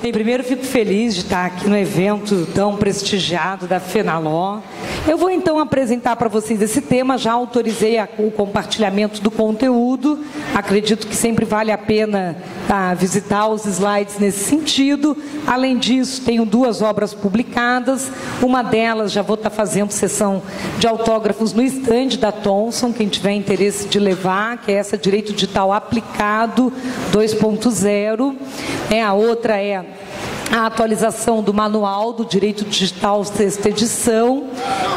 Bem, primeiro fico feliz de estar aqui no evento tão prestigiado da FENALO. Eu vou então apresentar para vocês esse tema, já autorizei o compartilhamento do conteúdo, acredito que sempre vale a pena visitar os slides nesse sentido. Além disso, tenho 2 obras publicadas, uma delas já vou estar fazendo sessão de autógrafos no estande da Thomson, quem tiver interesse de levar, que é essa Direito Digital Aplicado 2.0, a outra é a atualização do Manual do Direito Digital 6ª edição,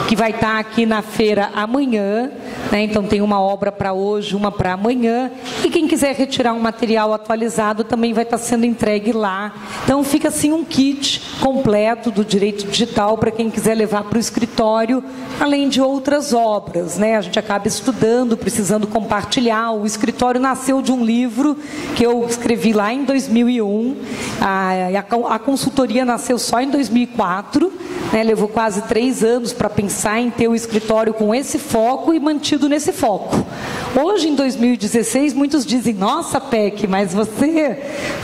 que vai estar aqui na feira amanhã, né? Então tem uma obra para hoje, uma para amanhã, e quem quiser retirar um material atualizado também vai estar sendo entregue lá. Então fica assim um kit completo do direito digital para quem quiser levar para o escritório, além de outras obras, né? A gente acaba estudando, precisando compartilhar. O escritório nasceu de um livro que eu escrevi lá em 2001, a consultoria nasceu só em 2004, né? Levou quase 3 anos para pensar em ter o escritório com esse foco e mantido nesse foco. Hoje, em 2016, muitos dizem, nossa, PEC, mas você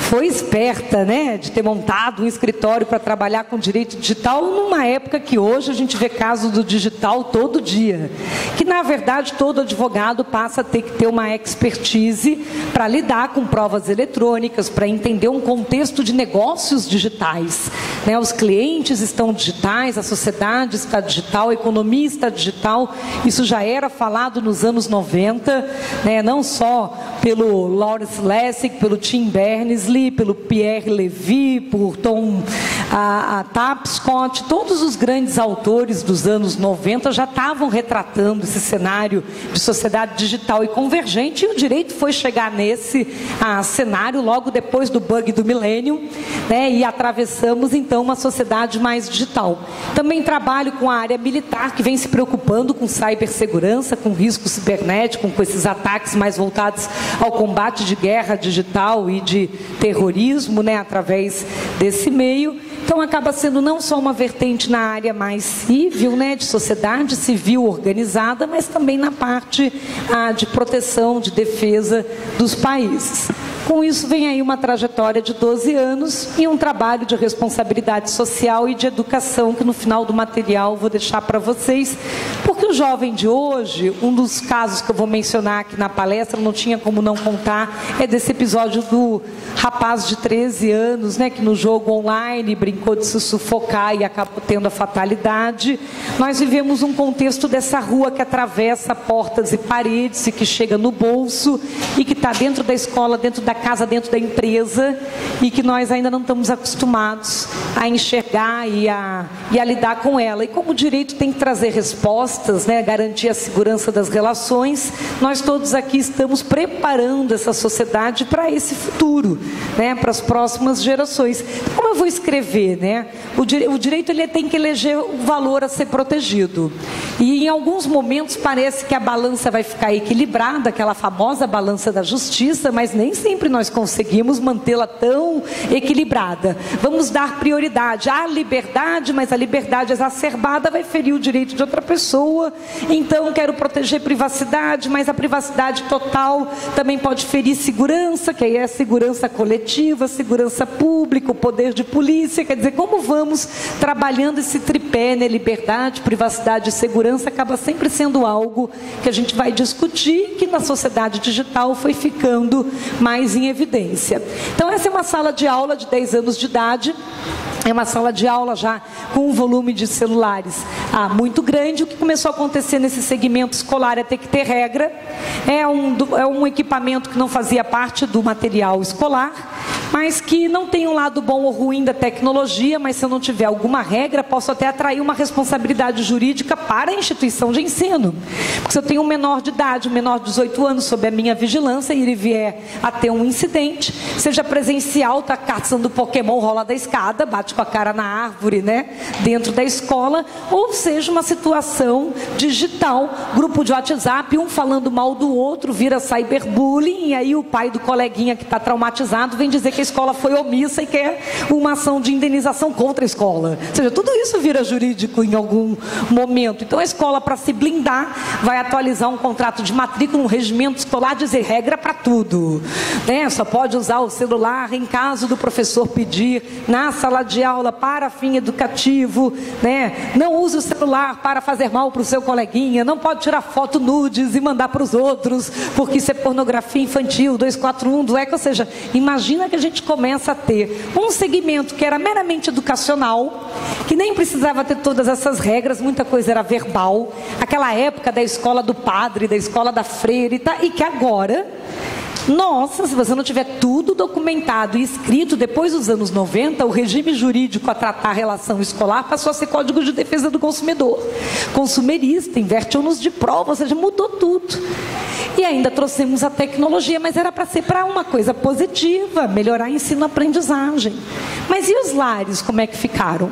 foi esperta, né, de ter montado um escritório para trabalhar com direito digital numa época que hoje a gente vê casos do digital todo dia. Que, na verdade, todo advogado passa a ter que ter uma expertise para lidar com provas eletrônicas, para entender um contexto de negócios digitais, né? Os clientes estão digitais, a sociedade está digital, a economia está digital. Isso já era falado nos anos 90, né? Não só pelo Lawrence Lessig, pelo Tim Berners-Lee, pelo Pierre Levy, por Tom Tapscott. Todos os grandes autores dos anos 90 já estavam retratando esse cenário de sociedade digital e convergente, e o direito foi chegar nesse cenário logo depois do bug do milênio, né? E atravessamos então uma sociedade mais digital. Também trabalho com a área militar, que vem se preocupando com cibersegurança, com risco cibernético, com esses ataques mais voltados ao combate de guerra digital e de terrorismo, né, através desse meio. Então acaba sendo não só uma vertente na área mais civil, né, de sociedade civil organizada, mas também na parte de proteção, de defesa dos países. Com isso vem aí uma trajetória de 12 anos e um trabalho de responsabilidade social e de educação, que no final do material vou deixar para vocês, porque o jovem de hoje, um dos casos que eu vou mencionar aqui na palestra, não tinha como não contar, é desse episódio do rapaz de 13 anos, né, que no jogo online brincou de se sufocar e acabou tendo a fatalidade. Nós vivemos um contexto dessa rua que atravessa portas e paredes e que chega no bolso e que está dentro da escola, dentro da casa, dentro da empresa, e que nós ainda não estamos acostumados a enxergar e a lidar com ela. E como o direito tem que trazer respostas, né, garantir a segurança das relações, nós todos aqui estamos preparando essa sociedade para esse futuro, né, para as próximas gerações. Como eu vou escrever, né? O direito ele tem que eleger o valor a ser protegido. E em alguns momentos parece que a balança vai ficar equilibrada, aquela famosa balança da justiça, mas nem sempre nós conseguimos mantê-la tão equilibrada. Vamos dar prioridade à liberdade, mas a liberdade exacerbada vai ferir o direito de outra pessoa. Então quero proteger privacidade, mas a privacidade total também pode ferir segurança, que aí é a segurança coletiva, segurança pública, o poder de polícia. Quer dizer, como vamos trabalhando esse tripé, né? Liberdade, privacidade e segurança acaba sempre sendo algo que a gente vai discutir, que na sociedade digital foi ficando mais em evidência. Então essa é uma sala de aula de 10 anos de idade. É uma sala de aula já com um volume de celulares muito grande. O que começou a acontecer nesse segmento escolar é ter que ter regra. É um equipamento que não fazia parte do material escolar, mas que não tem um lado bom ou ruim da tecnologia, mas se eu não tiver alguma regra, posso até atrair uma responsabilidade jurídica para a instituição de ensino. Porque se eu tenho um menor de idade, um menor de 18 anos, sob a minha vigilância, e ele vier a ter um incidente, seja presencial, está caçando Pokémon, rola da escada, bate com a cara na árvore, né, dentro da escola, ou seja, uma situação digital, grupo de WhatsApp, um falando mal do outro, vira cyberbullying, e aí o pai do coleguinha que está traumatizado vem dizer que a escola foi omissa e quer uma ação de indenização contra a escola. Ou seja, tudo isso vira jurídico em algum momento. Então a escola, para se blindar, vai atualizar um contrato de matrícula, um regimento escolar, dizer regra para tudo, né? Só pode usar o celular em caso do professor pedir na sala de aula para fim educativo, né? Não use o celular para fazer mal para o seu coleguinha, não pode tirar foto nudes e mandar para os outros, porque isso é pornografia infantil, 241 do ECA. Ou seja, imagina que a gente começa a ter um segmento que era meramente educacional, que nem precisava ter todas essas regras, muita coisa era verbal, aquela época da escola do padre, da escola da freira e que agora, nossa, se você não tiver tudo documentado e escrito, depois dos anos 90, o regime jurídico a tratar a relação escolar passou a ser Código de Defesa do Consumidor. Consumerista, inverte ônus de prova, ou seja, mudou tudo. E ainda trouxemos a tecnologia, mas era para ser para uma coisa positiva, melhorar ensino-aprendizagem. Mas e os lares, como é que ficaram?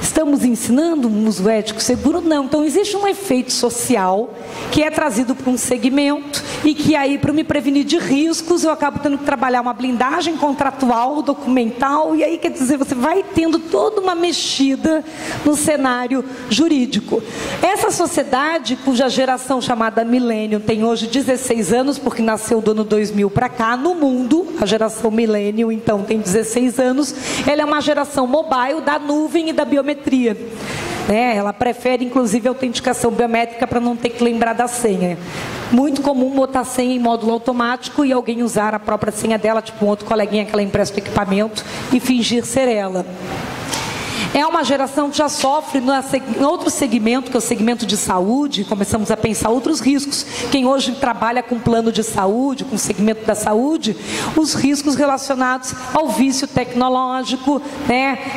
Estamos ensinando um uso ético seguro? Não. Então existe um efeito social que é trazido para um segmento e que aí, para me prevenir de riscos, eu acabo tendo que trabalhar uma blindagem contratual, documental, e aí, quer dizer, você vai tendo toda uma mexida no cenário jurídico. Essa sociedade, cuja geração chamada Millennium tem hoje 16 anos, porque nasceu do ano 2000 para cá, no mundo, a geração Millennium, então, tem 16 anos, ela é uma geração mobile da nuvem e da biometria. Ela prefere, inclusive, a autenticação biométrica para não ter que lembrar da senha. Muito comum botar a senha em módulo automático e alguém usar a própria senha dela, tipo um outro coleguinha que ela empresta o equipamento, e fingir ser ela. É uma geração que já sofre em outro segmento, que é o segmento de saúde. Começamos a pensar outros riscos. Quem hoje trabalha com plano de saúde, com o segmento da saúde, os riscos relacionados ao vício tecnológico,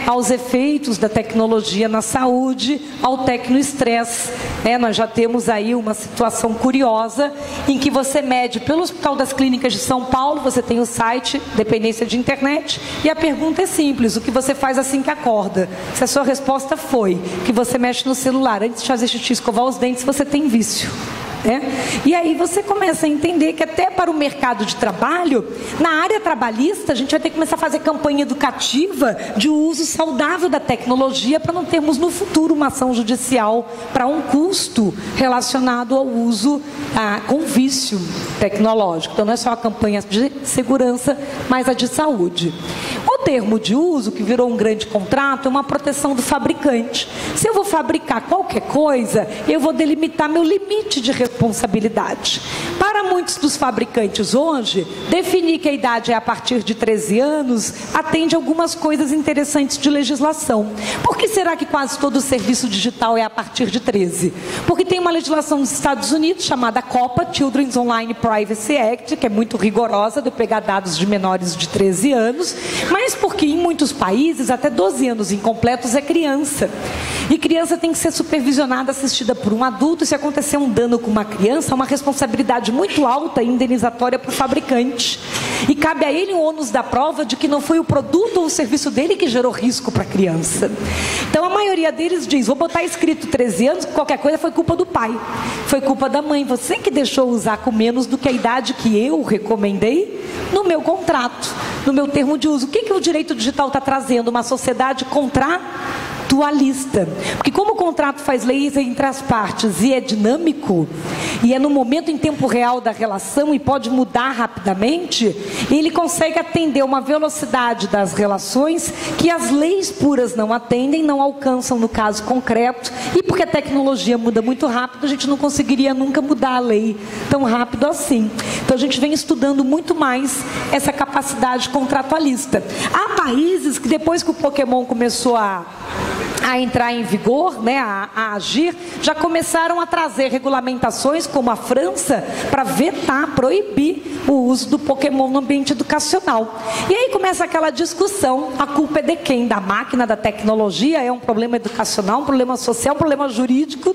aos efeitos da tecnologia na saúde, ao tecnoestresse. Nós já temos aí uma situação curiosa em que você mede pelo Hospital das Clínicas de São Paulo, você tem o site, dependência de internet, e a pergunta é simples: o que você faz assim que acorda? Se a sua resposta foi que você mexe no celular antes de fazer xixi, escovar os dentes, você tem vício. E aí você começa a entender que até para o mercado de trabalho, na área trabalhista, a gente vai ter que começar a fazer campanha educativa de uso saudável da tecnologia para não termos no futuro uma ação judicial para um custo relacionado ao uso com vício tecnológico. Então não é só a campanha de segurança, mas a de saúde. O termo de uso, que virou um grande contrato, é uma proteção do fabricante. Se eu vou fabricar qualquer coisa, eu vou delimitar meu limite de responsabilidade. Para muitos dos fabricantes hoje, definir que a idade é a partir de 13 anos atende a algumas coisas interessantes de legislação. Por que será que quase todo o serviço digital é a partir de 13? Porque tem uma legislação dos Estados Unidos chamada COPPA, Children's Online Privacy Act, que é muito rigorosa de pegar dados de menores de 13 anos, mas porque em muitos países até 12 anos incompletos é criança. E criança tem que ser supervisionada, assistida por um adulto, e se acontecer um dano com uma criança, é uma responsabilidade muito alta e indenizatória para o fabricante. E cabe a ele o ônus da prova de que não foi o produto ou o serviço dele que gerou risco para a criança. Então a maioria deles diz: vou botar escrito 13 anos, qualquer coisa foi culpa do pai, foi culpa da mãe, você que deixou usar com menos do que a idade que eu recomendei no meu contrato, no meu termo de uso. O que o direito digital está trazendo? Uma sociedade contratualista. Porque como o contrato faz leis entre as partes e é dinâmico, e é no momento em tempo real da relação e pode mudar rapidamente, ele consegue atender uma velocidade das relações que as leis puras não atendem, não alcançam no caso concreto, e porque a tecnologia muda muito rápido, a gente não conseguiria nunca mudar a lei tão rápido assim. Então a gente vem estudando muito mais essa capacidade contratualista. Há países que depois que o Pokémon começou a entrar em vigor, a agir, já começaram a trazer regulamentações, como a França, para vetar, proibir o uso do Pokémon no ambiente educacional. E aí começa aquela discussão: a culpa é de quem? Da máquina, da tecnologia? É um problema educacional, um problema social, um problema jurídico,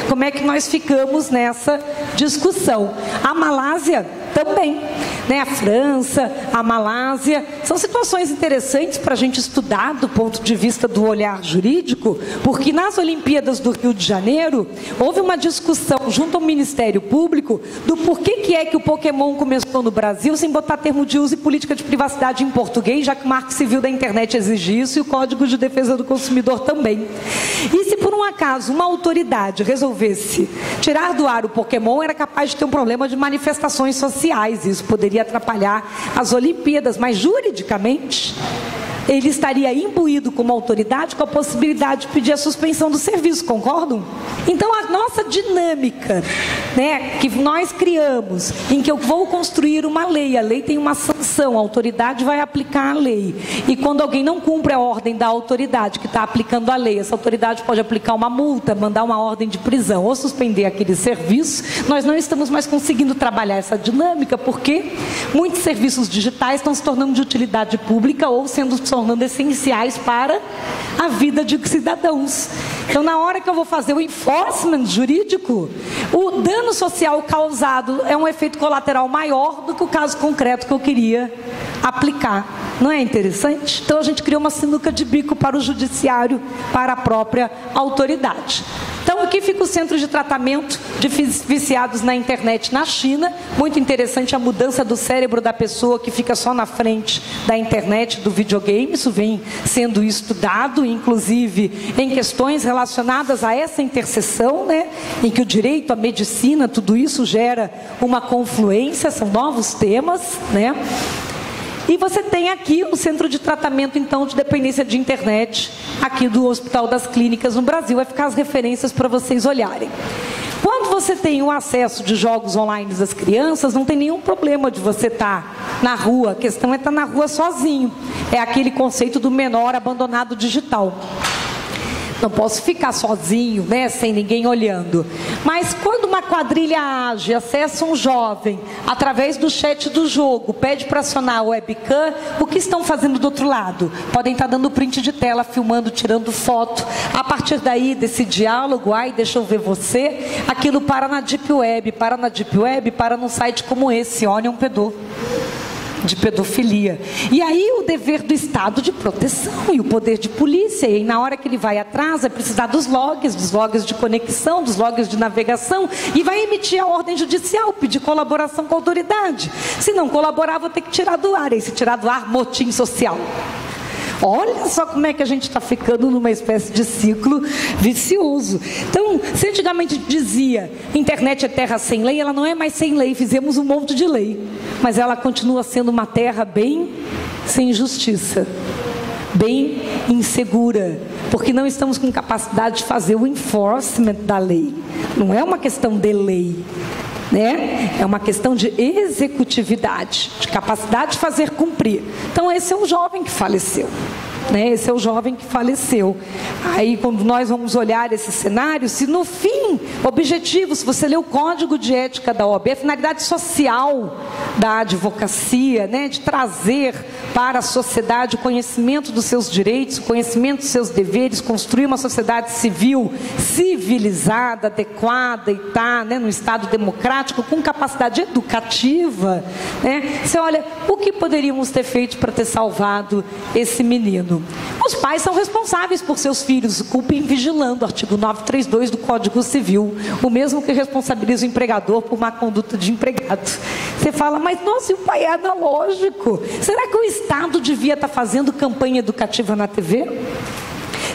Como é que nós ficamos nessa discussão? A Malásia também, né? A França, a Malásia, são situações interessantes para a gente estudar do ponto de vista do olhar jurídico, porque nas Olimpíadas do Rio de Janeiro, houve uma discussão junto ao Ministério Público do porquê que é que o Pokémon começou no Brasil sem botar termo de uso e política de privacidade em português, já que o Marco Civil da Internet exige isso e o Código de Defesa do Consumidor também. E se por um acaso uma autoridade resolvesse tirar do ar o Pokémon, era capaz de ter um problema de manifestações sociais, isso poderia atrapalhar as Olimpíadas, mas juridicamente ele estaria imbuído como autoridade com a possibilidade de pedir a suspensão do serviço, concordam? Então a nossa dinâmica, né, que nós criamos, em que eu vou construir uma lei, a lei tem uma sanção, a autoridade vai aplicar a lei, e quando alguém não cumpre a ordem da autoridade que está aplicando a lei, essa autoridade pode aplicar uma multa, mandar uma ordem de prisão ou suspender aquele serviço. Nós não estamos mais conseguindo trabalhar essa dinâmica porque muitos serviços digitais estão se tornando de utilidade pública ou se tornando essenciais para a vida de cidadãos. Então, na hora que eu vou fazer o enforcement jurídico, o dano social causado é um efeito colateral maior do que o caso concreto que eu queria aplicar. Não é interessante? Então, a gente criou uma sinuca de bico para o judiciário, para a própria autoridade. Então, aqui fica o centro de tratamento de viciados na internet na China. Muito interessante a mudança do cérebro da pessoa que fica só na frente da internet, do videogame. Isso vem sendo estudado, inclusive em questões relacionadas a essa interseção, né? Em que o direito, a medicina, tudo isso gera uma confluência, são novos temas, né? E você tem aqui o centro de tratamento, então, de dependência de internet, aqui do Hospital das Clínicas no Brasil. Vai ficar as referências para vocês olharem. Quando você tem o acesso de jogos online das crianças, não tem nenhum problema de você estar na rua. A questão é estar na rua sozinho. É aquele conceito do menor abandonado digital. Não posso ficar sozinho, né, sem ninguém olhando. Mas quando uma quadrilha age, acessa um jovem, através do chat do jogo, pede para acionar a webcam, o que estão fazendo do outro lado? Podem estar dando print de tela, filmando, tirando foto. A partir daí, desse diálogo, ai, deixa eu ver você, aquilo para na Deep Web, para num site como esse, olha um pedô de pedofilia. E aí o dever do Estado de proteção e o poder de polícia, e na hora que ele vai atrás vai precisar dos logs de conexão, dos logs de navegação, e vai emitir a ordem judicial, pedir colaboração com a autoridade. Se não colaborar, vou ter que tirar do ar, e se tirar do ar, motim social. Olha só como é que a gente está ficando numa espécie de ciclo vicioso. Então, se antigamente dizia internet é terra sem lei, ela não é mais sem lei, fizemos um monte de lei, mas ela continua sendo uma terra bem sem justiça, bem insegura, porque não estamos com capacidade de fazer o enforcement da lei. Não é uma questão de lei, né? É uma questão de executividade, de capacidade de fazer cumprir. Então esse é um jovem que faleceu, né? Esse é o jovem que faleceu. Aí quando nós vamos olhar esse cenário, se no fim, objetivo, se você ler o Código de Ética da OAB, a finalidade social da advocacia, né, de trazer para a sociedade o conhecimento dos seus direitos, o conhecimento dos seus deveres, construir uma sociedade civil, civilizada, adequada e tá, né, num Estado democrático, com capacidade educativa, né? Você olha, o que poderíamos ter feito para ter salvado esse menino? Os pais são responsáveis por seus filhos, culpem vigilando, artigo 932 do Código Civil, o mesmo que responsabiliza o empregador por má conduta de empregado. Você fala, mas nossa, e o pai é analógico? Será que o Estado devia estar fazendo campanha educativa na TV?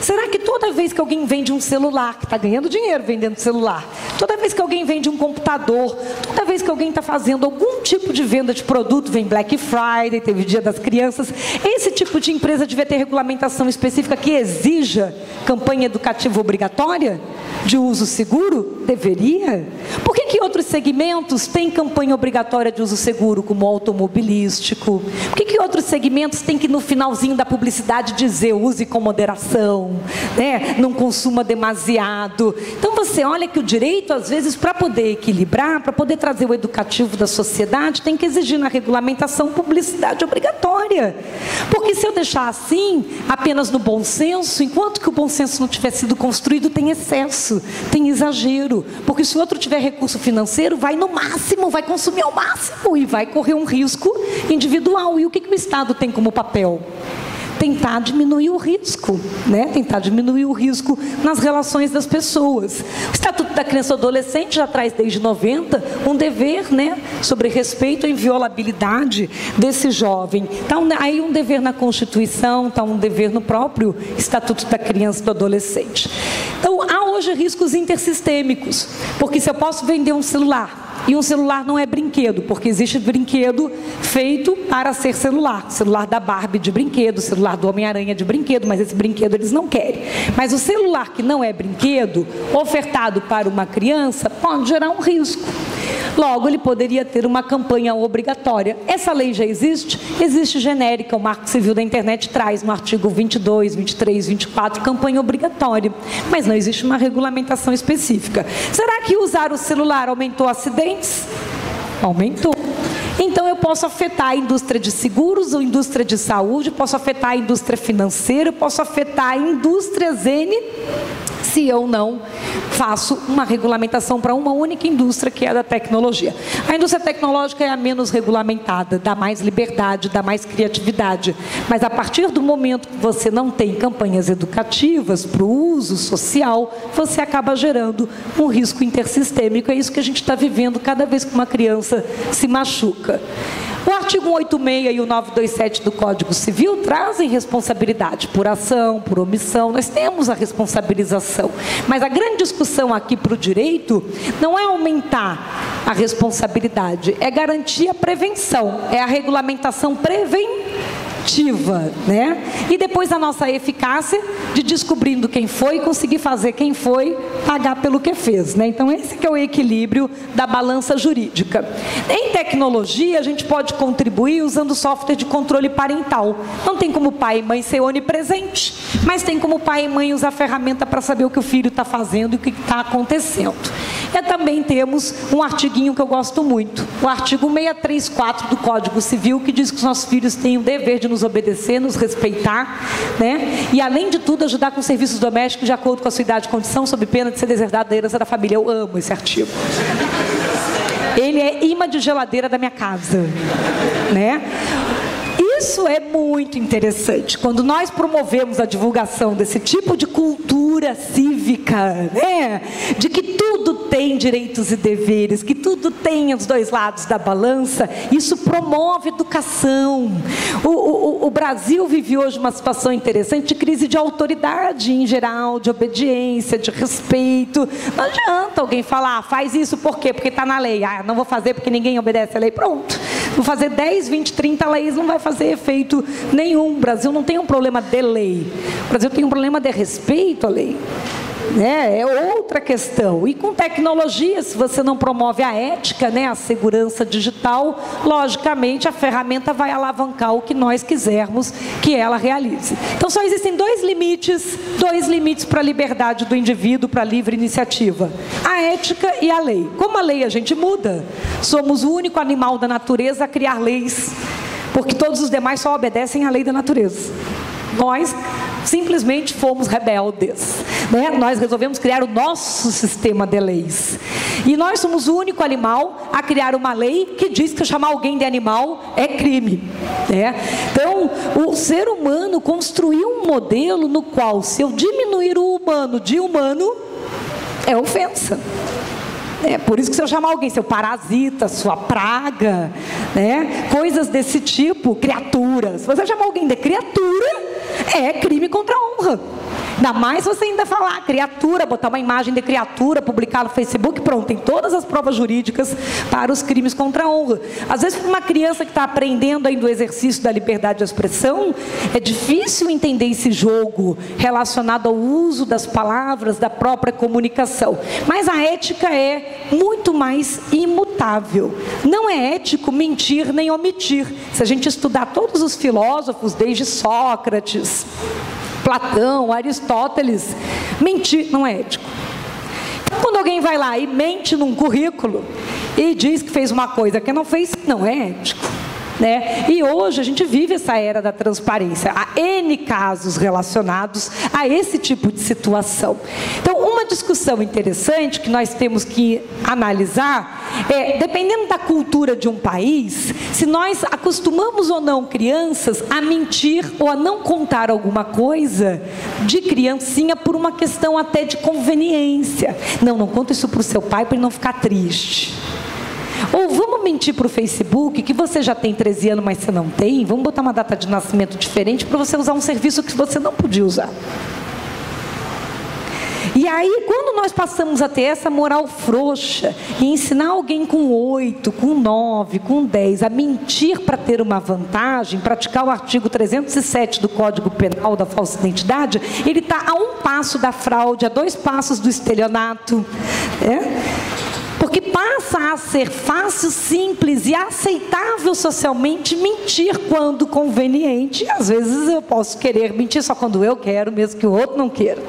Será que toda vez que alguém vende um celular, que está ganhando dinheiro vendendo celular, toda vez que alguém vende um computador, toda vez que alguém está fazendo algum tipo de venda de produto, vem Black Friday, teve Dia das Crianças, esse tipo de empresa devia ter regulamentação específica que exija campanha educativa obrigatória de uso seguro? Deveria. Por que outros segmentos têm campanha obrigatória de uso seguro, como automobilístico? Por que outros segmentos têm que no finalzinho da publicidade dizer use com moderação, né? Não consuma demasiado? Então você olha que o direito, às vezes, para poder equilibrar, para poder trazer o educativo da sociedade, tem que exigir na regulamentação publicidade obrigatória. Porque se eu deixar assim, apenas no bom senso, enquanto que o bom senso não tiver sido construído, tem excesso, tem exagero. muito, porque se o outro tiver recurso financeiro, vai no máximo, vai consumir ao máximo e vai correr um risco individual. E o que o Estado tem como papel? Tentar diminuir o risco, né? Tentar diminuir o risco nas relações das pessoas. O Estatuto da Criança e do Adolescente já traz desde 90 um dever, né, sobre respeito à inviolabilidade desse jovem. Está aí um dever na Constituição, está um dever no próprio Estatuto da Criança e do Adolescente. Então, há hoje riscos intersistêmicos, porque se eu posso vender um celular, e um celular não é brinquedo, porque existe brinquedo feito para ser celular. Celular da Barbie de brinquedo, celular do Homem-Aranha de brinquedo, mas esse brinquedo eles não querem. Mas o celular que não é brinquedo, ofertado para uma criança, pode gerar um risco. Logo, ele poderia ter uma campanha obrigatória. Essa lei já existe? Existe genérica, o Marco Civil da Internet traz no artigo 22, 23, 24, campanha obrigatória. Mas não existe uma regulamentação específica. Será que usar o celular aumentou acidentes? Aumentou. Então eu posso afetar a indústria de seguros, a indústria de saúde, posso afetar a indústria financeira, posso afetar a indústria N, se eu não faço uma regulamentação para uma única indústria, que é a da tecnologia. A indústria tecnológica é a menos regulamentada, dá mais liberdade, dá mais criatividade. Mas a partir do momento que você não tem campanhas educativas para o uso social, você acaba gerando um risco intersistêmico. É isso que a gente está vivendo cada vez que uma criança se machuca. O artigo 186 e o 927 do Código Civil trazem responsabilidade por ação, por omissão. Nós temos a responsabilização. Mas a grande discussão aqui para o direito não é aumentar a responsabilidade, é garantir a prevenção, é a regulamentação preventiva, né? E depois a nossa eficácia de descobrindo quem foi, conseguir fazer quem foi, pagar pelo que fez, né? Então esse que é o equilíbrio da balança jurídica. Em tecnologia a gente pode contribuir usando software de controle parental. Não tem como pai e mãe ser onipresente, mas tem como pai e mãe usar a ferramenta para saber o que o filho está fazendo e o que está acontecendo. E também temos um artiguinho que eu gosto muito, o artigo 634 do Código Civil, que diz que os nossos filhos têm o dever de nos obedecer, nos respeitar, né? E além de tudo ajudar com serviços domésticos de acordo com a sua idade e condição, sob pena de ser deserdado da herança da família. Eu amo esse artigo. Ele é imã de geladeira da minha casa, né? Isso é muito interessante. Quando nós promovemos a divulgação desse tipo de cultura cívica, né? De que tudo tem direitos e deveres, que tudo tem os dois lados da balança, isso promove educação. O Brasil vive hoje uma situação interessante de crise de autoridade em geral, de obediência, de respeito. Não adianta alguém falar, faz isso por quê? Porque está na lei. Ah, não vou fazer porque ninguém obedece a lei. Pronto. Vou fazer 10, 20, 30 leis, não vai fazer efeito nenhum. O Brasil não tem um problema de lei. O Brasil tem um problema de respeito à lei. É outra questão. E com tecnologia, se você não promove a ética, né, a segurança digital, logicamente a ferramenta vai alavancar o que nós quisermos que ela realize. Então só existem dois limites para a liberdade do indivíduo, para a livre iniciativa: a ética e a lei. Como a lei a gente muda, somos o único animal da natureza a criar leis, porque todos os demais só obedecem à lei da natureza. Nós simplesmente fomos rebeldes, né? Nós resolvemos criar o nosso sistema de leis. E nós somos o único animal a criar uma lei que diz que chamar alguém de animal é crime, né? Então, o ser humano construiu um modelo no qual, se eu diminuir o humano de humano, é ofensa. É por isso que se eu chamar alguém, seu parasita, sua praga, né? Coisas desse tipo, criaturas. Se você chamar alguém de criatura, é crime contra a honra. Ainda mais se você ainda falar criatura, botar uma imagem de criatura, publicar no Facebook, pronto, tem todas as provas jurídicas para os crimes contra a honra. Às vezes, para uma criança que está aprendendo ainda o exercício da liberdade de expressão, é difícil entender esse jogo relacionado ao uso das palavras, da própria comunicação. Mas a ética é muito mais imutável. Não é ético mentir nem omitir. Se a gente estudar todos os filósofos, desde Sócrates, Platão, Aristóteles, mentir não é ético. Então, quando alguém vai lá e mente num currículo e diz que fez uma coisa que não fez, não é ético, né? E hoje a gente vive essa era da transparência. Há N casos relacionados a esse tipo de situação. Então, uma discussão interessante que nós temos que analisar é, dependendo da cultura de um país, se nós acostumamos ou não crianças a mentir ou a não contar alguma coisa de criancinha por uma questão até de conveniência. Não conta isso para o seu pai para ele não ficar triste. Ou vamos mentir para o Facebook que você já tem 13 anos, mas você não tem. Vamos botar uma data de nascimento diferente para você usar um serviço que você não podia usar. E aí, quando nós passamos a ter essa moral frouxa e ensinar alguém com 8, com 9, com 10 a mentir para ter uma vantagem, praticar o artigo 307 do Código Penal da falsa identidade, ele está a 1 passo da fraude, a 2 passos do estelionato. Porque passa a ser fácil, simples e aceitável socialmente mentir quando conveniente. Às vezes eu posso querer mentir só quando eu quero, mesmo que o outro não queira.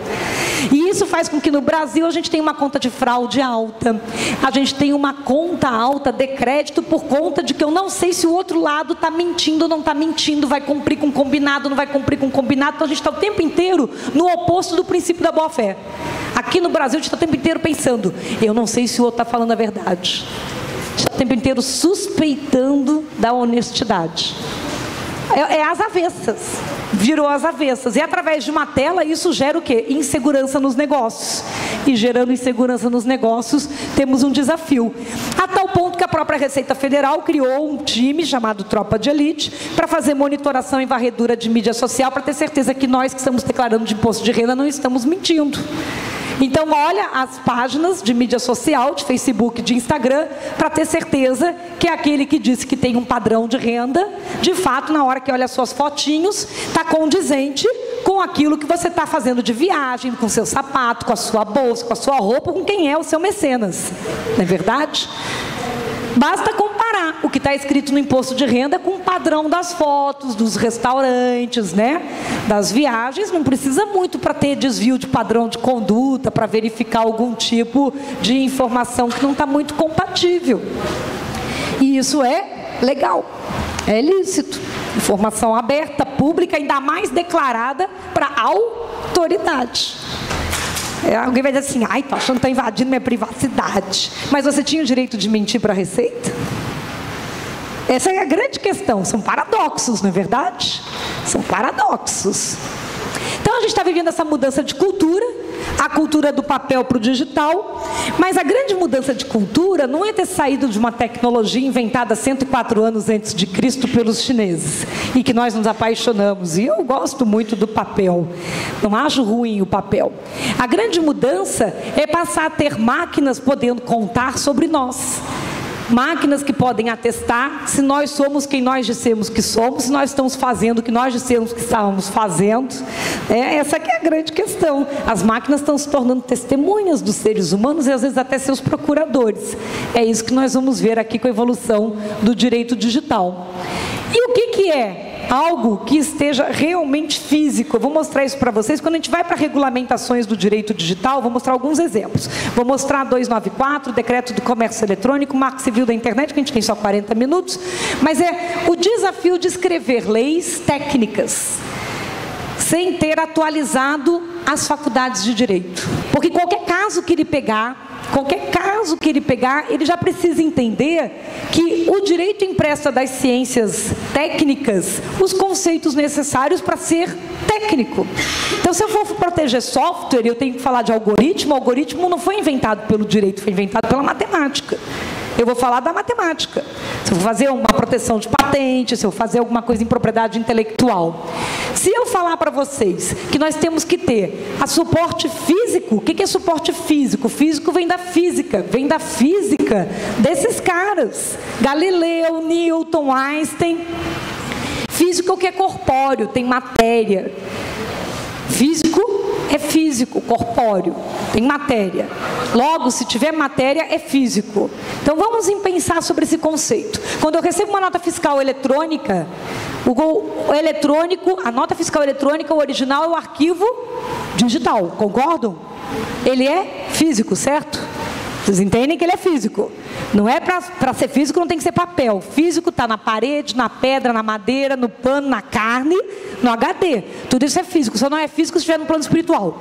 E isso faz com que no Brasil a gente tenha uma conta de fraude alta, a gente tem uma conta alta de crédito por conta de que eu não sei se o outro lado está mentindo ou não está mentindo, vai cumprir com combinado, não vai cumprir com combinado. Então a gente está o tempo inteiro no oposto do princípio da boa-fé. Aqui no Brasil a gente está o tempo inteiro pensando, eu não sei se o outro está falando a verdade. A gente está o tempo inteiro suspeitando da honestidade. É as avessas, virou as avessas. E através de uma tela isso gera o quê? Insegurança nos negócios. E gerando insegurança nos negócios, temos um desafio. A tal ponto que a própria Receita Federal criou um time chamado Tropa de Elite para fazer monitoração e varredura de mídia social para ter certeza que nós que estamos declarando de imposto de renda não estamos mentindo. Então olha as páginas de mídia social, de Facebook, de Instagram, para ter certeza que é aquele que disse que tem um padrão de renda, de fato, na hora que olha suas fotinhos, está condizente com aquilo que você está fazendo de viagem, com seu sapato, com a sua bolsa, com a sua roupa, com quem é o seu mecenas. Não é verdade? Basta comparar o que está escrito no imposto de renda com o padrão das fotos, dos restaurantes, né? Das viagens. Não precisa muito para ter desvio de padrão de conduta, para verificar algum tipo de informação que não está muito compatível. E isso é legal, é lícito. Informação aberta, pública, ainda mais declarada para a autoridade. Alguém vai dizer assim, ai, tô achando que está invadindo minha privacidade. Mas você tinha o direito de mentir para a Receita? Essa é a grande questão. São paradoxos, não é verdade? São paradoxos. Então a gente está vivendo essa mudança de cultura, a cultura do papel para o digital, mas a grande mudança de cultura não é ter saído de uma tecnologia inventada 104 anos antes de Cristo pelos chineses, e que nós nos apaixonamos, e eu gosto muito do papel, não acho ruim o papel. A grande mudança é passar a ter máquinas podendo contar sobre nós. Máquinas que podem atestar se nós somos quem nós dissemos que somos, se nós estamos fazendo o que nós dissemos que estávamos fazendo. Essa que é a grande questão. As máquinas estão se tornando testemunhas dos seres humanos e às vezes até seus procuradores. É isso que nós vamos ver aqui com a evolução do direito digital. E o que é algo que esteja realmente físico? Eu vou mostrar isso para vocês. Quando a gente vai para regulamentações do direito digital, vou mostrar alguns exemplos. Vou mostrar 294, Decreto do Comércio Eletrônico, Marco Civil da Internet, que a gente tem só 40 minutos, mas é o desafio de escrever leis técnicas sem ter atualizado as faculdades de direito. Porque qualquer caso que ele pegar, ele já precisa entender que o direito empresta das ciências técnicas os conceitos necessários para ser técnico. Então, se eu for proteger software, eu tenho que falar de algoritmo. O algoritmo não foi inventado pelo direito, foi inventado pela matemática. Eu vou falar da matemática. Se eu for fazer uma proteção de patente, se eu fazer alguma coisa em propriedade intelectual. Se eu falar para vocês que nós temos que ter a suporte físico, o que é suporte físico? Físico vem da física desses caras. Galileu, Newton, Einstein. Físico é o que é corpóreo, tem matéria. Físico é físico, corpóreo, tem matéria. Logo, se tiver matéria, é físico. Então, vamos pensar sobre esse conceito. Quando eu recebo uma nota fiscal eletrônica, o eletrônico, a nota fiscal eletrônica, o original é o arquivo digital, concordam? Ele é físico, certo? Vocês entendem que ele é físico. Não é para ser físico, não tem que ser papel. Físico está na parede, na pedra, na madeira, no pano, na carne, no HD. Tudo isso é físico, só não é físico se estiver no plano espiritual.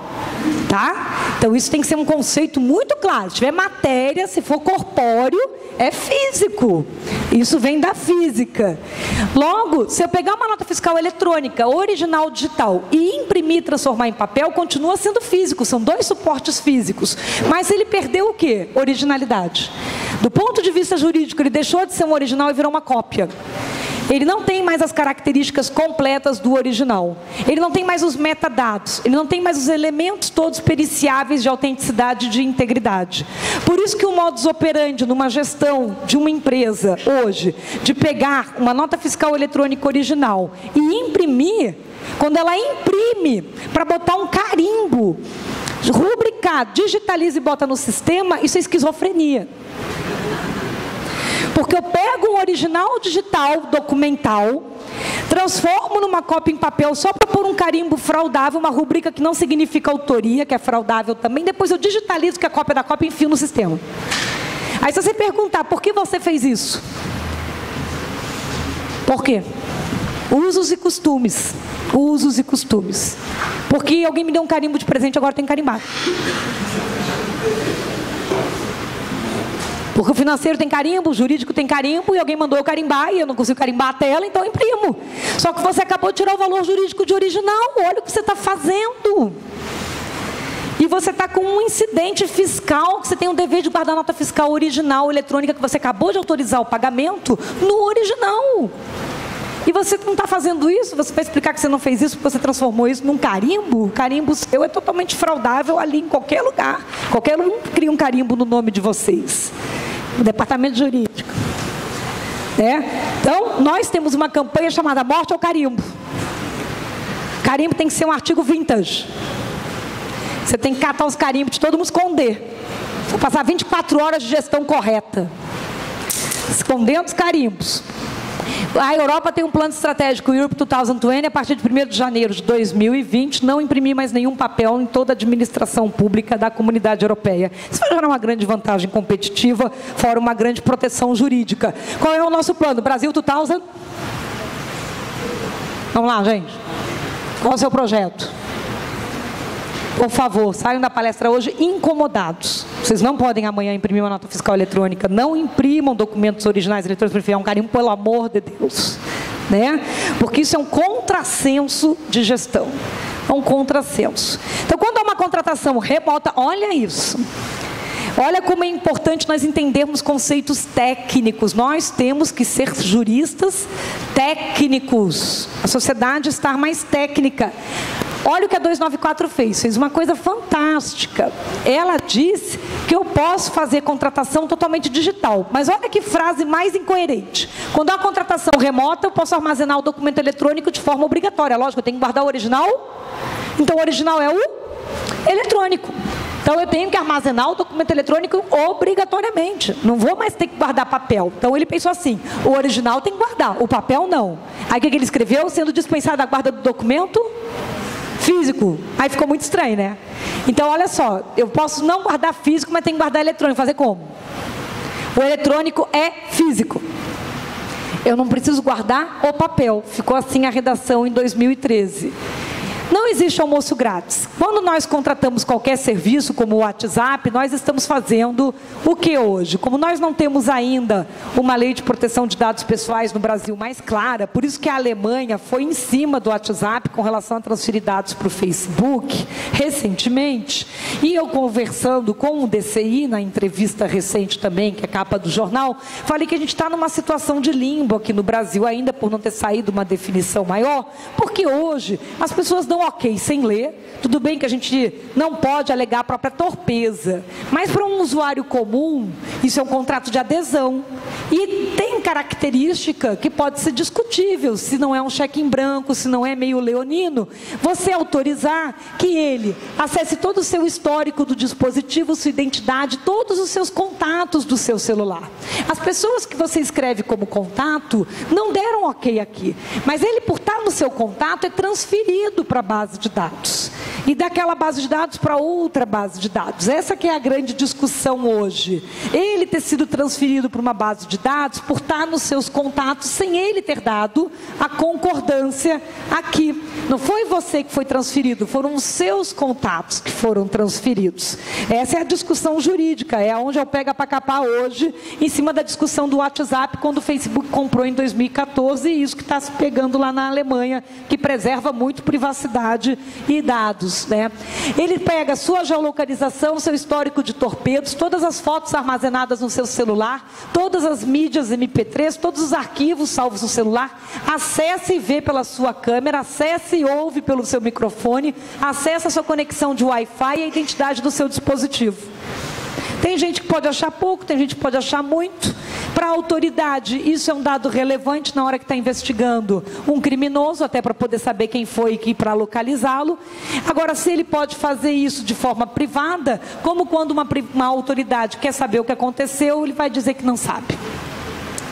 Tá? Então isso tem que ser um conceito muito claro. Se tiver matéria, se for corpóreo, é físico. Isso vem da física. Logo, se eu pegar uma nota fiscal eletrônica, original digital, e imprimir e transformar em papel, continua sendo físico. São dois suportes físicos. Mas ele perdeu o quê? Originalidade. Do ponto de vista jurídico, ele deixou de ser um original e virou uma cópia. Ele não tem mais as características completas do original. Ele não tem mais os metadados. Ele não tem mais os elementos todos periciáveis de autenticidade e de integridade. Por isso que o modus operandi numa gestão de uma empresa hoje, de pegar uma nota fiscal eletrônica original e imprimir, quando ela imprime para botar um carimbo, rubricar, digitaliza e bota no sistema, isso é esquizofrenia. Porque eu pego um original digital, documental, transformo numa cópia em papel só para pôr um carimbo fraudável, uma rubrica que não significa autoria, que é fraudável também, depois eu digitalizo que é a cópia da cópia e enfio no sistema. Aí se você perguntar, por que você fez isso? Por quê? Usos e costumes. Usos e costumes. Porque alguém me deu um carimbo de presente, agora tem que carimbar. Porque o financeiro tem carimbo, o jurídico tem carimbo, e alguém mandou eu carimbar, e eu não consigo carimbar a tela, então eu imprimo. Só que você acabou de tirar o valor jurídico de original, olha o que você está fazendo. E você está com um incidente fiscal, que você tem o dever de guardar a nota fiscal original, eletrônica, que você acabou de autorizar o pagamento, no original. E você não está fazendo isso, você vai explicar que você não fez isso, porque você transformou isso num carimbo. O carimbo seu é totalmente fraudável ali em qualquer lugar. Qualquer um cria um carimbo no nome de vocês. O departamento jurídico. Então, nós temos uma campanha chamada Morte ao Carimbo. Carimbo tem que ser um artigo vintage. Você tem que catar os carimbos de todo mundo esconder. Vou passar 24 horas de gestão correta. Escondendo os carimbos. A Europa tem um plano estratégico, Europe 2020, a partir de 1º de janeiro de 2020, não imprimir mais nenhum papel em toda a administração pública da Comunidade Europeia. Isso vai gerar uma grande vantagem competitiva, fora uma grande proteção jurídica. Qual é o nosso plano? Brasil 2000? Vamos lá, gente. Qual é o seu projeto? Por favor, saiam da palestra hoje incomodados. Vocês não podem amanhã imprimir uma nota fiscal eletrônica. Não imprimam documentos originais eletrônicos para enfiar um carimbo, pelo amor de Deus. Porque isso é um contrassenso de gestão. É um contrassenso. Então, quando há uma contratação remota, olha isso. Olha como é importante nós entendermos conceitos técnicos. Nós temos que ser juristas técnicos. A sociedade está mais técnica. Olha o que a 294 fez uma coisa fantástica. Ela disse que eu posso fazer contratação totalmente digital. Mas olha que frase mais incoerente. Quando há contratação remota, eu posso armazenar o documento eletrônico de forma obrigatória. Lógico, eu tenho que guardar o original. Então o original é o eletrônico. Então eu tenho que armazenar o documento eletrônico obrigatoriamente. Não vou mais ter que guardar papel. Então ele pensou assim, o original tem que guardar, o papel não. Aí o que ele escreveu? Sendo dispensada a guarda do documento físico. Aí ficou muito estranho, né? Então, olha só, eu posso não guardar físico, mas tenho que guardar eletrônico. Fazer como? O eletrônico é físico. Eu não preciso guardar o papel. Ficou assim a redação em 2013. Não existe almoço grátis. Quando nós contratamos qualquer serviço, como o WhatsApp, nós estamos fazendo o que hoje? Como nós não temos ainda uma lei de proteção de dados pessoais no Brasil mais clara, por isso que a Alemanha foi em cima do WhatsApp com relação a transferir dados para o Facebook, recentemente, e eu conversando com o DCI, na entrevista recente também, que é capa do jornal, falei que a gente está numa situação de limbo aqui no Brasil, ainda por não ter saído uma definição maior, porque hoje as pessoas dão ok sem ler. Tudo bem que a gente não pode alegar a própria torpeza, mas para um usuário comum, isso é um contrato de adesão. E tem característica que pode ser discutível, se não é um cheque em branco, se não é meio leonino, você autorizar que ele acesse todo o seu histórico do dispositivo, sua identidade, todos os seus contatos do seu celular. As pessoas que você escreve como contato não deram ok aqui, mas ele, por estar no seu contato, é transferido para base de dados. E daquela base de dados para outra base de dados. Essa que é a grande discussão hoje. Ele ter sido transferido para uma base de dados por estar nos seus contatos sem ele ter dado a concordância aqui. Não foi você que foi transferido, foram os seus contatos que foram transferidos. Essa é a discussão jurídica, é onde eu pego para capar hoje, em cima da discussão do WhatsApp, quando o Facebook comprou em 2014, e isso que está se pegando lá na Alemanha, que preserva muito privacidade e dados, né? Ele pega a sua geolocalização, seu histórico de torpedos, todas as fotos armazenadas no seu celular, todas as mídias MP3, todos os arquivos salvos no celular, acessa e vê pela sua câmera, acessa e ouve pelo seu microfone, acessa a sua conexão de Wi-Fi e a identidade do seu dispositivo. Tem gente que pode achar pouco, tem gente que pode achar muito. Para a autoridade, isso é um dado relevante na hora que está investigando um criminoso, até para poder saber quem foi e para localizá-lo. Agora, se ele pode fazer isso de forma privada, como quando uma autoridade quer saber o que aconteceu, ele vai dizer que não sabe.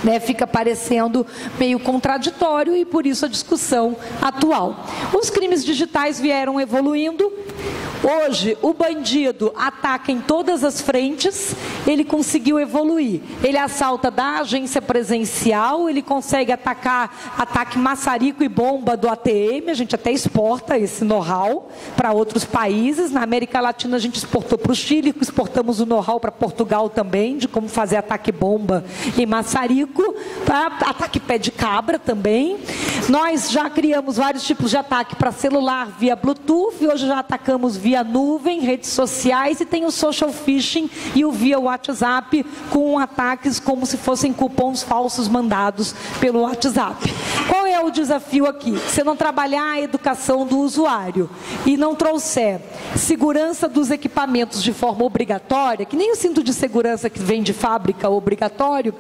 Né, fica parecendo meio contraditório, e por isso a discussão atual. Os crimes digitais vieram evoluindo. Hoje, o bandido ataca em todas as frentes, ele conseguiu evoluir. Ele assalta da agência presencial, ele consegue ataque maçarico e bomba do ATM, a gente até exporta esse know-how para outros países. Na América Latina a gente exportou para o Chile, exportamos o know-how para Portugal também, de como fazer ataque bomba e maçarico, tá? Ataque pé de cabra também. Nós já criamos vários tipos de ataque para celular via Bluetooth, hoje já atacamos via nuvem, redes sociais, e tem o social phishing e o via WhatsApp, com ataques como se fossem cupons falsos mandados pelo WhatsApp. Qual é o desafio aqui? Se não trabalhar a educação do usuário e não trouxer segurança dos equipamentos de forma obrigatória, que nem o cinto de segurança que vem de fábrica obrigatório,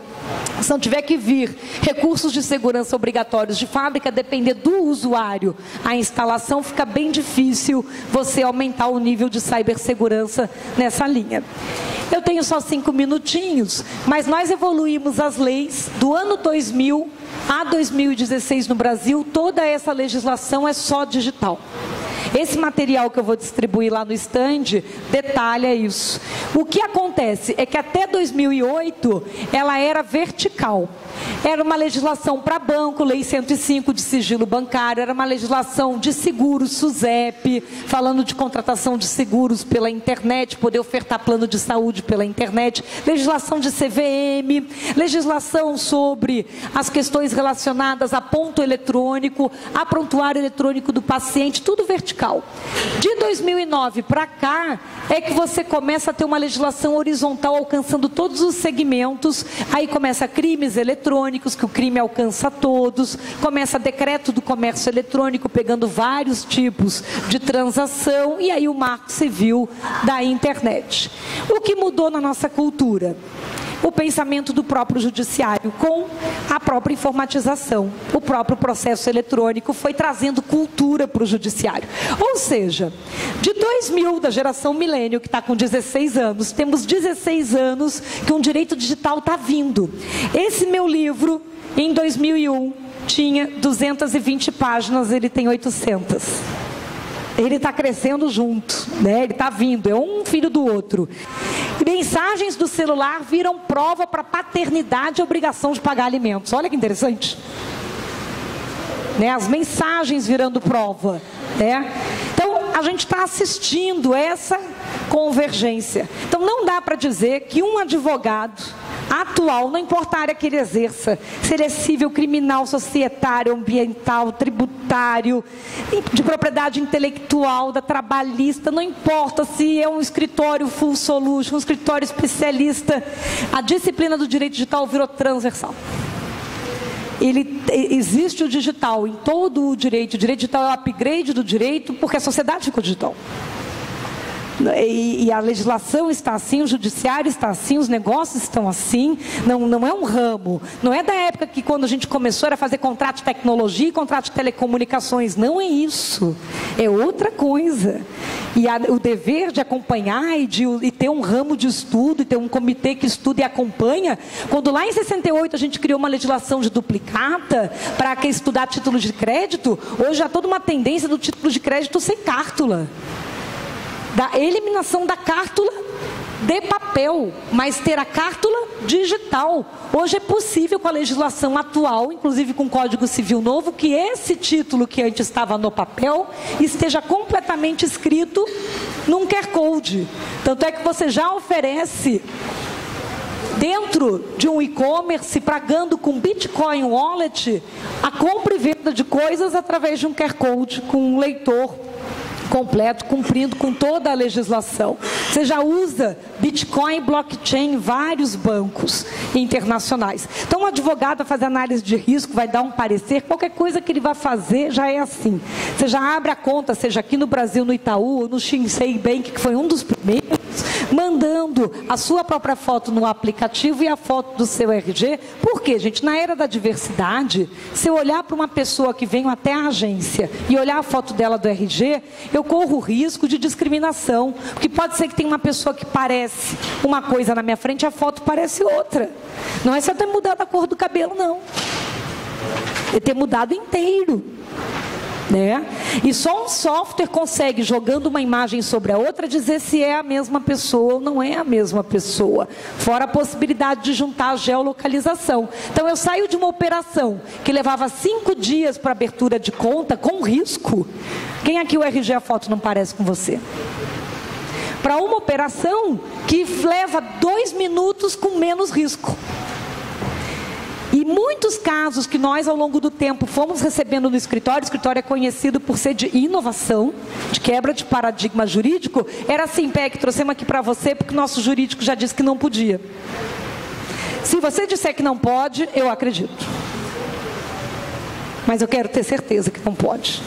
se não tiver que vir recursos de segurança obrigatórios de fábrica, depender do usuário, a instalação, fica bem difícil você aumentar o nível de cibersegurança nessa linha. Eu tenho só 5 minutinhos, mas nós evoluímos as leis do ano 2000 a 2016 no Brasil. Toda essa legislação é só digital. Esse material que eu vou distribuir lá no stand detalha isso. O que acontece é que até 2008 ela era vertical. Era uma legislação para banco, Lei 105 de sigilo bancário, era uma legislação de seguros, SUSEP, falando de contratação de seguros pela internet, poder ofertar plano de saúde pela internet, legislação de CVM, legislação sobre as questões relacionadas a ponto eletrônico, a prontuário eletrônico do paciente, tudo vertical. De 2009 para cá é que você começa a ter uma legislação horizontal alcançando todos os segmentos. Aí começa crimes eletrônicos, que o crime alcança todos, começa decreto do comércio eletrônico, pegando vários tipos de transação, e aí o marco civil da internet. O que mudou na nossa cultura? O pensamento do próprio judiciário com a própria informatização. O próprio processo eletrônico foi trazendo cultura para o judiciário. Ou seja, de 2000, da geração milênio, que está com 16 anos, temos 16 anos que um direito digital está vindo. Esse meu livro, em 2001, tinha 220 páginas, ele tem 800. Ele está crescendo junto, né? Ele está vindo, é um filho do outro. Mensagens do celular viram prova para paternidade e obrigação de pagar alimentos. Olha que interessante. Né? As mensagens virando prova. Né? Então, a gente está assistindo essa convergência. Então, não dá para dizer que um advogado atual, não importa a área que ele exerça, se ele é civil, criminal, societário, ambiental, tributário, de propriedade intelectual, da trabalhista, não importa se é um escritório full solution, um escritório especialista, a disciplina do direito digital virou transversal. Existe o digital em todo o direito digital é o upgrade do direito, porque a sociedade ficou digital. E a legislação está assim, o judiciário está assim, os negócios estão assim. Não é um ramo. Não é da época que quando a gente começou era fazer contrato de tecnologia e contrato de telecomunicações. Não é isso. É outra coisa. E o dever de acompanhar e ter um ramo de estudo, e ter um comitê que estuda e acompanha. Quando lá em 68 a gente criou uma legislação de duplicata para quem estudar título de crédito, hoje há toda uma tendência do título de crédito sem cártula. Da eliminação da cártula de papel, mas ter a cártula digital. Hoje é possível com a legislação atual, inclusive com o Código Civil novo, que esse título que antes estava no papel esteja completamente escrito num QR Code. Tanto é que você já oferece dentro de um e-commerce, pagando com Bitcoin Wallet, a compra e venda de coisas através de um QR Code, com um leitor completo, cumprindo com toda a legislação. Você já usa Bitcoin, blockchain em vários bancos internacionais. Então, o advogado vai fazer análise de risco, vai dar um parecer, qualquer coisa que ele vai fazer já é assim. Você já abre a conta, seja aqui no Brasil, no Itaú, ou no Shinsei Bank, que foi um dos primeiros, mandando a sua própria foto no aplicativo e a foto do seu RG. Por quê, gente? Na era da diversidade, se eu olhar para uma pessoa que vem até a agência e olhar a foto dela do RG, eu corro o risco de discriminação, porque pode ser que tenha uma pessoa que parece uma coisa na minha frente e a foto parece outra. Não é só ter mudado a cor do cabelo, não. É ter mudado inteiro. Né? E só um software consegue, jogando uma imagem sobre a outra, dizer se é a mesma pessoa ou não é a mesma pessoa. Fora a possibilidade de juntar a geolocalização. Então eu saio de uma operação que levava 5 dias para abertura de conta, com risco. Quem aqui o RG a foto não parece com você? Para uma operação que leva 2 minutos com menos risco. E muitos casos que nós, ao longo do tempo, fomos recebendo no escritório, o escritório é conhecido por ser de inovação, de quebra de paradigma jurídico, era assim: PEC, trouxemos aqui para você porque o nosso jurídico já disse que não podia. Se você disser que não pode, eu acredito. Mas eu quero ter certeza que não pode.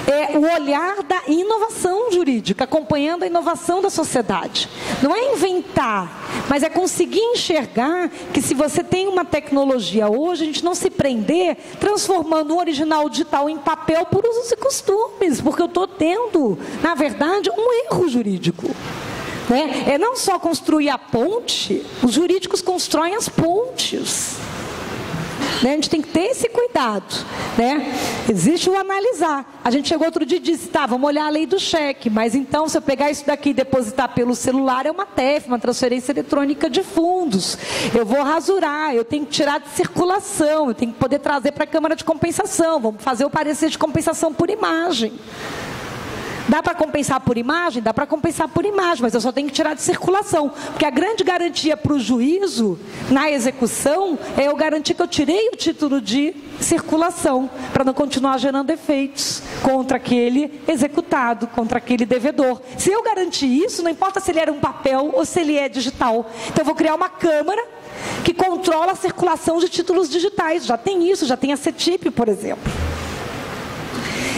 É o olhar da inovação jurídica, acompanhando a inovação da sociedade. Não é inventar, mas é conseguir enxergar que se você tem uma tecnologia hoje, a gente não se prender transformando o original digital em papel por usos e costumes, porque eu estou tendo, na verdade, um erro jurídico. Né? É não só construir a ponte, os jurídicos constroem as pontes. Né? A gente tem que ter esse cuidado. Né? Existe o analisar. A gente chegou outro dia e disse: tá, vamos olhar a lei do cheque, mas então se eu pegar isso daqui e depositar pelo celular, é uma TEF, uma transferência eletrônica de fundos. Eu vou rasurar, eu tenho que tirar de circulação, eu tenho que poder trazer para a Câmara de Compensação, vamos fazer o parecer de compensação por imagem. Dá para compensar por imagem? Dá para compensar por imagem, mas eu só tenho que tirar de circulação. Porque a grande garantia para o juízo, na execução, é eu garantir que eu tirei o título de circulação, para não continuar gerando efeitos contra aquele executado, contra aquele devedor. Se eu garantir isso, não importa se ele era um papel ou se ele é digital. Então eu vou criar uma câmara que controla a circulação de títulos digitais. Já tem isso, já tem a CETIP, por exemplo.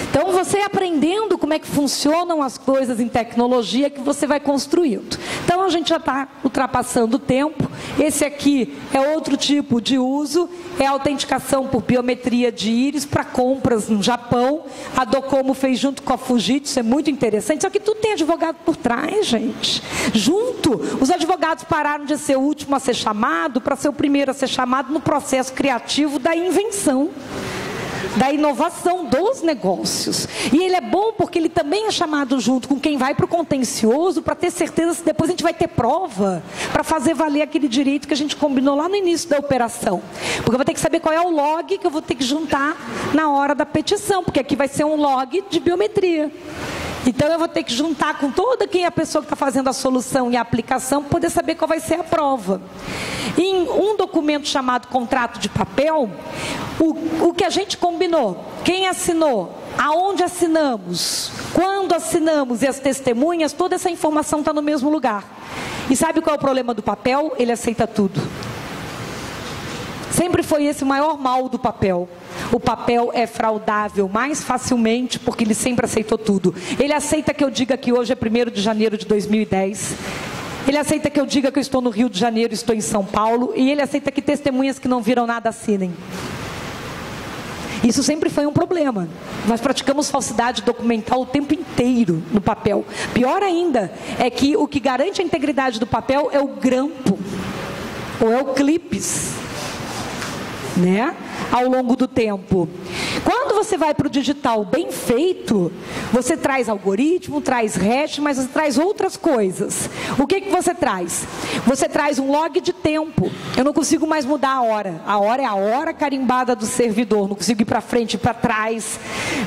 Então, você aprendendo como é que funcionam as coisas em tecnologia que você vai construindo. Então, a gente já está ultrapassando o tempo. Esse aqui é outro tipo de uso, é a autenticação por biometria de íris para compras no Japão. A Docomo fez junto com a Fujitsu, isso é muito interessante. Só que tudo tem advogado por trás, gente. Junto, os advogados pararam de ser o último a ser chamado para ser o primeiro a ser chamado no processo criativo da invenção, da inovação dos negócios. E ele é bom porque ele também é chamado junto com quem vai para o contencioso, para ter certeza se depois a gente vai ter prova para fazer valer aquele direito que a gente combinou lá no início da operação. Porque eu vou ter que saber qual é o log que eu vou ter que juntar na hora da petição, porque aqui vai ser um log de biometria. Então eu vou ter que juntar com toda quem é a pessoa que está fazendo a solução e a aplicação, para poder saber qual vai ser a prova. Em um documento chamado contrato de papel, o que a gente combinou, quem assinou, aonde assinamos, quando assinamos e as testemunhas, toda essa informação está no mesmo lugar. E sabe qual é o problema do papel? Ele aceita tudo. Sempre foi esse o maior mal do papel. O papel é fraudável mais facilmente porque ele sempre aceitou tudo. Ele aceita que eu diga que hoje é 1º de janeiro de 2010. Ele aceita que eu diga que eu estou no Rio de Janeiro e estou em São Paulo. E ele aceita que testemunhas que não viram nada assinem. Isso sempre foi um problema. Nós praticamos falsidade documental o tempo inteiro no papel. Pior ainda é que o que garante a integridade do papel é o grampo, ou é o clipes, né? Ao longo do tempo. Quando você vai para o digital bem feito, você traz algoritmo, traz hash, mas você traz outras coisas. O que você traz? Você traz um log de tempo. Eu não consigo mais mudar a hora. A hora é a hora carimbada do servidor. Não consigo ir para frente e para trás.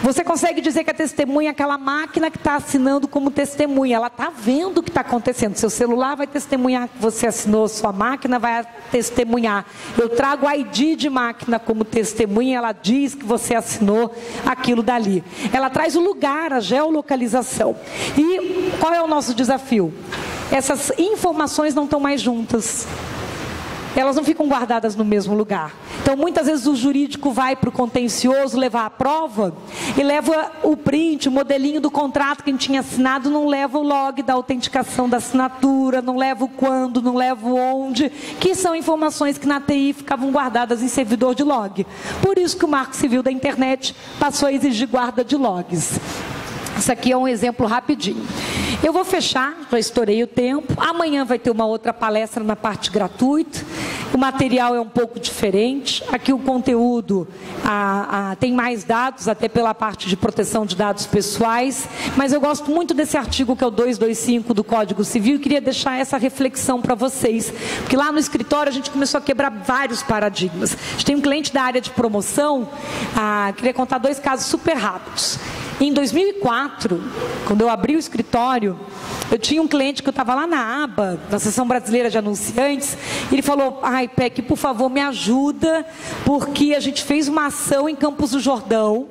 Você consegue dizer que a testemunha é aquela máquina que está assinando como testemunha. Ela está vendo o que está acontecendo. Seu celular vai testemunhar que você assinou, sua máquina vai testemunhar. Eu trago a ID de máquina como testemunha, ela diz que você assinou aquilo dali. Ela traz o lugar, a geolocalização. E qual é o nosso desafio? Essas informações não estão mais juntas. Elas não ficam guardadas no mesmo lugar. Então, muitas vezes o jurídico vai para o contencioso levar a prova e leva o print, o modelinho do contrato que a gente tinha assinado, não leva o log da autenticação da assinatura, não leva o quando, não leva o onde, que são informações que na TI ficavam guardadas em servidor de log. Por isso que o Marco Civil da Internet passou a exigir guarda de logs. Isso aqui é um exemplo rapidinho. Eu vou fechar, já estourei o tempo. Amanhã vai ter uma outra palestra na parte gratuita. O material é um pouco diferente. Aqui o conteúdo tem mais dados, até pela parte de proteção de dados pessoais. Mas eu gosto muito desse artigo que é o 225 do Código Civil e queria deixar essa reflexão para vocês. Porque lá no escritório a gente começou a quebrar vários paradigmas. A gente tem um cliente da área de promoção, queria contar 2 casos super rápidos. Em 2004, quando eu abri o escritório, eu tinha um cliente que eu estava lá na aba, na Associação Brasileira de Anunciantes, e ele falou, PEC, por favor, me ajuda, porque a gente fez uma ação em Campos do Jordão,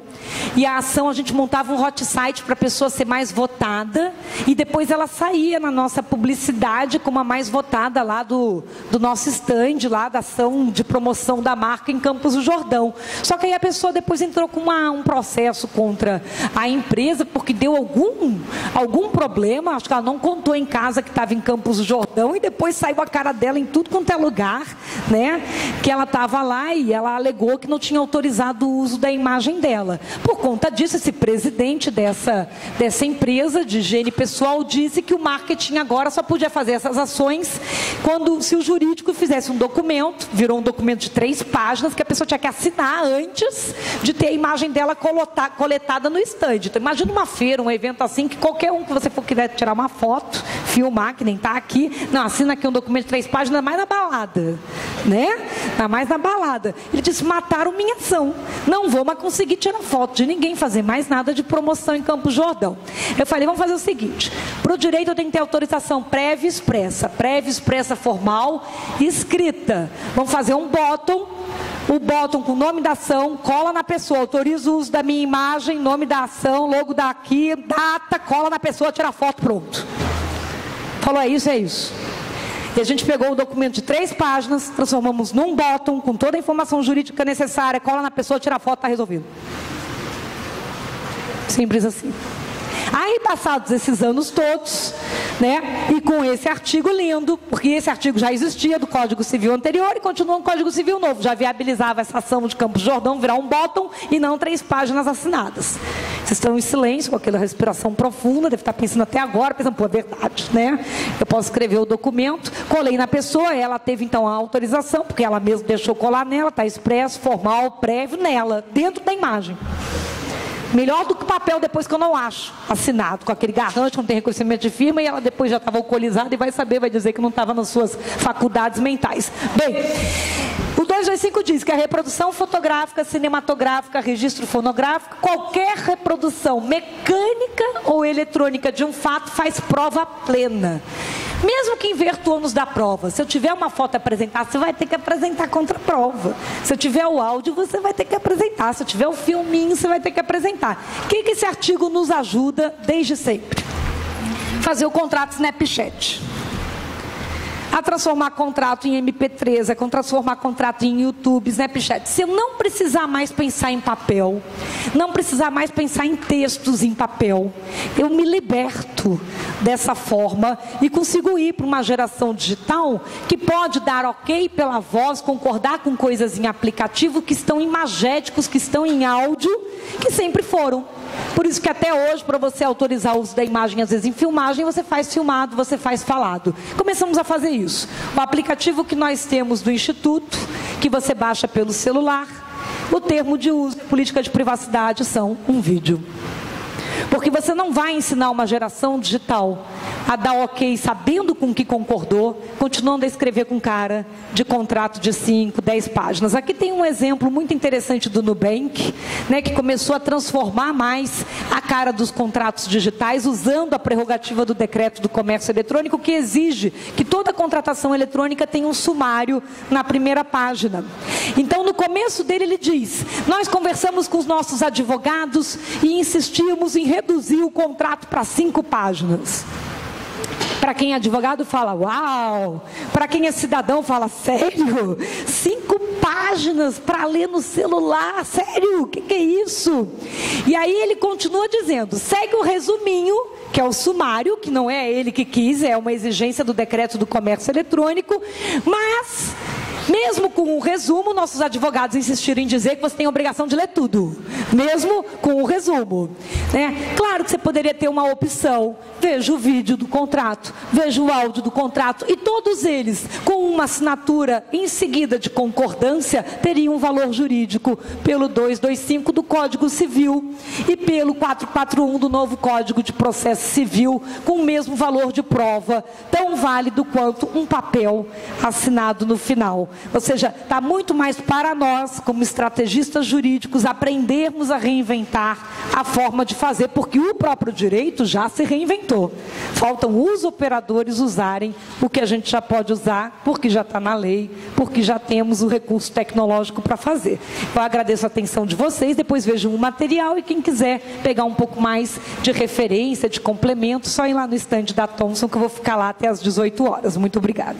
e a ação a gente montava um hot site para a pessoa ser mais votada, e depois ela saía na nossa publicidade como a mais votada lá do nosso stand, lá da ação de promoção da marca em Campos do Jordão. Só que aí a pessoa depois entrou com um processo contra a empresa, porque deu algum problema, acho que ela não contou em casa que estava em Campos do Jordão, e depois saiu a cara dela em tudo quanto é lugar, né? Que ela estava lá e ela alegou que não tinha autorizado o uso da imagem dela. Por conta disso, esse presidente dessa empresa de higiene pessoal disse que o marketing agora só podia fazer essas ações se o jurídico fizesse um documento, virou um documento de 3 páginas, que a pessoa tinha que assinar antes de ter a imagem dela coletada no stand. Então, imagina uma feira, um evento assim, que qualquer um que você for quiser tirar uma foto, filmar, que nem está aqui, não, assina aqui um documento de 3 páginas, mais na balada, né? Mais na balada. Ele disse, mataram minha ação, não vou mais conseguir tirar foto de ninguém, fazer mais nada de promoção em Campos do Jordão. Eu falei, vamos fazer o seguinte, para o direito eu tenho que ter autorização prévia e expressa formal e escrita. Vamos fazer um bottom, o bottom com o nome da ação, cola na pessoa, autoriza o uso da minha imagem, nome da ação, logo daqui, data, cola na pessoa, tira foto, pronto. Falou, é isso, é isso. E a gente pegou o documento de 3 páginas, transformamos num bottom, com toda a informação jurídica necessária, cola na pessoa, tira foto, está resolvido. Simples assim. Aí, passados esses anos todos, né, e com esse artigo lindo, porque esse artigo já existia do Código Civil anterior e continua no Código Civil novo, já viabilizava essa ação de Campos do Jordão virar um bottom e não 3 páginas assinadas. Vocês estão em silêncio, com aquela respiração profunda, deve estar pensando até agora, pensando, pô, é verdade, né? Eu posso escrever o documento, colei na pessoa, ela teve então a autorização, porque ela mesma deixou colar nela, está expresso, formal, prévio nela, dentro da imagem. Melhor do que papel depois que eu não acho, assinado, com aquele garrante, não tem reconhecimento de firma, e ela depois já estava alcoolizada e vai saber, vai dizer que não estava nas suas faculdades mentais. Bem, o 225 diz que a reprodução fotográfica, cinematográfica, registro fonográfico, qualquer reprodução mecânica ou eletrônica de um fato faz prova plena. Mesmo que inverta o ônus da prova, se eu tiver uma foto a apresentar, você vai ter que apresentar contra a prova. Se eu tiver o áudio, você vai ter que apresentar. Se eu tiver o filminho, você vai ter que apresentar. O que esse artigo nos ajuda desde sempre? Fazer o contrato Snapchat. a transformar contrato em MP3, a transformar contrato em YouTube, Snapchat. Se eu não precisar mais pensar em papel, não precisar mais pensar em textos em papel, eu me liberto dessa forma e consigo ir para uma geração digital que pode dar ok pela voz, concordar com coisas em aplicativo que estão imagéticos, que estão em áudio, que sempre foram. Por isso que até hoje, para você autorizar o uso da imagem, às vezes em filmagem, você faz filmado, você faz falado. Começamos a fazer isso. O aplicativo que nós temos do Instituto, que você baixa pelo celular, o termo de uso, política de privacidade, são um vídeo. Porque você não vai ensinar uma geração digital a dar ok sabendo com que concordou, continuando a escrever com cara de contrato de 5, 10 páginas. Aqui tem um exemplo muito interessante do Nubank, né, que começou a transformar mais a cara dos contratos digitais, usando a prerrogativa do decreto do comércio eletrônico, que exige que toda contratação eletrônica tenha um sumário na primeira página. Então, no começo dele, ele diz: nós conversamos com os nossos advogados e insistimos em reduzir o contrato para 5 páginas. Para quem é advogado fala, uau! Para quem é cidadão fala, sério? 5 páginas para ler no celular? Sério? O que é isso? E aí ele continua dizendo, segue o resuminho, que é o sumário, que não é ele que quis, é uma exigência do decreto do comércio eletrônico, mas mesmo com o resumo, nossos advogados insistiram em dizer que você tem a obrigação de ler tudo, mesmo com o resumo, né? Claro que você poderia ter uma opção, veja o vídeo do contrato, veja o áudio do contrato, e todos eles, com uma assinatura em seguida de concordância, teriam um valor jurídico pelo 225 do Código Civil e pelo 441 do novo Código de Processo Civil, com o mesmo valor de prova, tão válido quanto um papel assinado no final. Ou seja, está muito mais para nós, como estrategistas jurídicos, aprendermos a reinventar a forma de fazer, porque o próprio direito já se reinventou. Faltam os operadores usarem o que a gente já pode usar, porque já está na lei, porque já temos o recurso tecnológico para fazer. Eu agradeço a atenção de vocês, depois vejam o material e quem quiser pegar um pouco mais de referência, de complemento, só ir lá no estande da Thomson, que eu vou ficar lá até às 18 horas. Muito obrigada.